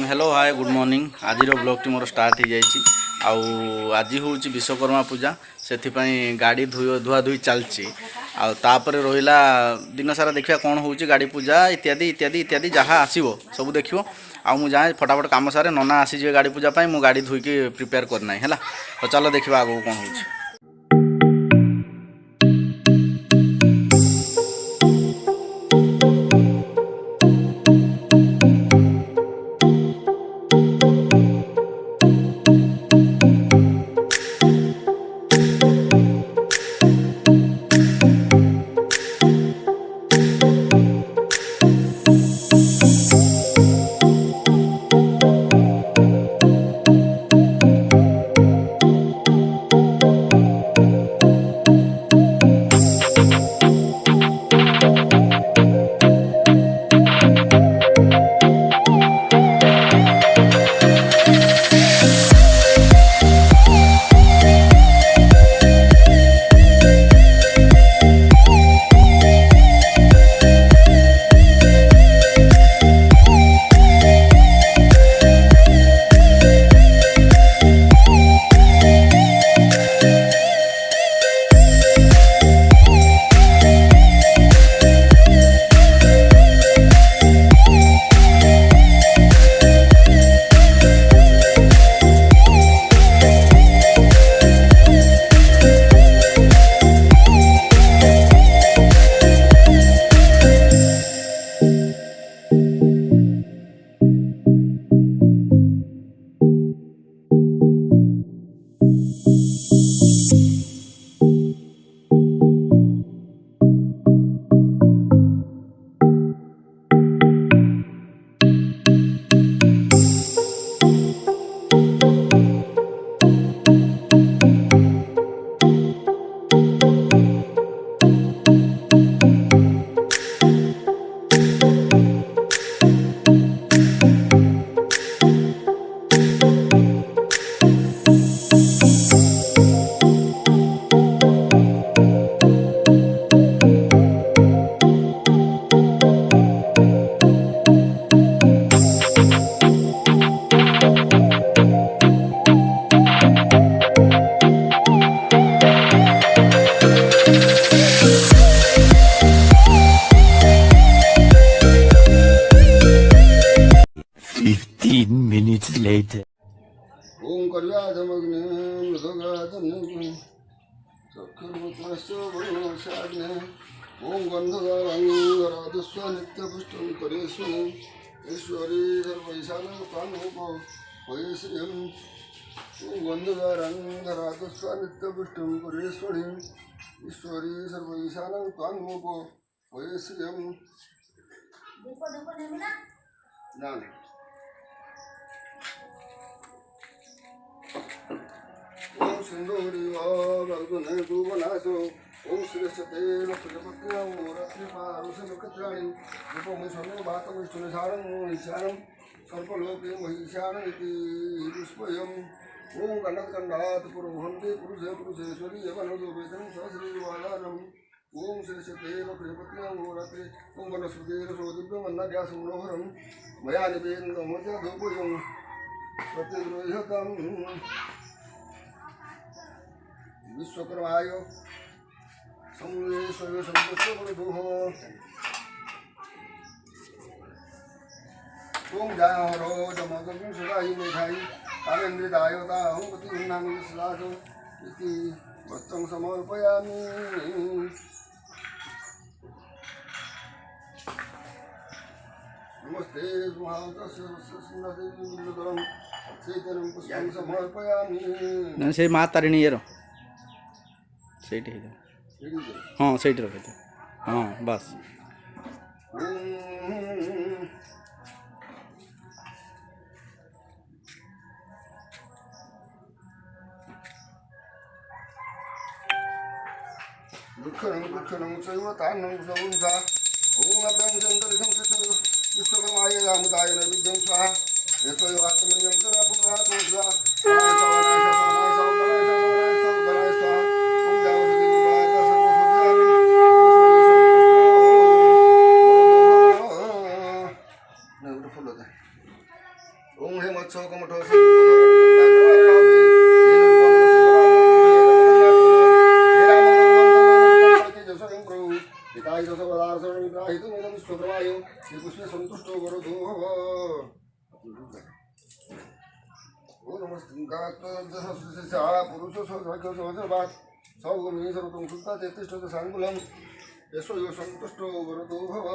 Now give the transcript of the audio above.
Hello hi good morning. आज blog T मोर start हो जाए। आज हूँ विश्वकर्मा पूजा से गाड़ी धुआ धुई चलती आपर रहा दिन सारा देखा कौन हो गाड़ी पूजा इत्यादि इत्यादि इत्यादि जहाँ आसो सब देखो। आउ जाए फटाफट कम सारे नना आसीजे गाड़ी पूजा मु गाड़ी धुईकी प्रिपेयर करना है तो चलो देखा आगे कौन हो। Later. ओम कर्याधमग्ने मृदगाधमग्ने चक्षुर्मुखस्य वरुणशाग्ने ओम गन्धकाराधस्व नित्यपुष्टं करेष्वनि ईश्वरी सर्वैशानं कानुपो वयश्रियम् ओम गन्धकाराधस्व नित्यपुष्टं करेष्वनि ईश्वरी सर्वैशानं कानुपो वयश्रियम् ना ओम सिंधुरी भगवने भुवनासो ओम श्रेष्ठते लक्ष्मीपत्न्या रात्रिपारुषनक्षत्राणि रूपमिशनो भातमिष्टुनिधारणं ईशानं सर्पलोके महिषाणमिति पुष्पयम् ओम गणत्कण्डात् पुरोहन्ते पुरुषे पुरुषेश्वरी यवनदो वेदं सहस्रीवादानम् ओम श्रेष्ठते लक्ष्मीपत्न्या रात्रि ओम वनस्पतिरसो दिव्यमन्नद्यासं मनोहरं मया निवेदनमोद्याधोपयं प्रतिगृह्यताम् विश्वकर्माय समूलेश्वर संपुष्टो ओम जाहरो जमगं सदाहि मेधाई कामेन्द्रिदायता अहंपति उन्नामि विश्लासो इति वस्त्रं समर्पयामि नमस्ते सुहातस्य सुन्दरं चैतन्यं पुष्पं समर्पयामि से माँ तारिणी ये ସେଇଠି ହଁ ସେଇଠି ରଖିଥା ହଁ ବାସ୍ दुःखनं दुःखनं चैव तान्नं सवंसा ओम अभ्यङ्गन्तरिखं विश्वकर्माय रामताय नैवेद्यं स्वाहा यतो आत्मन्यं सदा पुनरात्मं स्वाहा सवनाय सवनाय सवनाय सवनाय सवनाय सवनाय स्वाहा ओम जावसति विवाहत सर्वसुध्यामि ओम हे मत्स्य कमठ संतुष्टो वरदो भव पुरुष सौगमी सर्वतं सुता तेतिष्ठति सांगुलम यशो यो संतुष्टो वरदो भव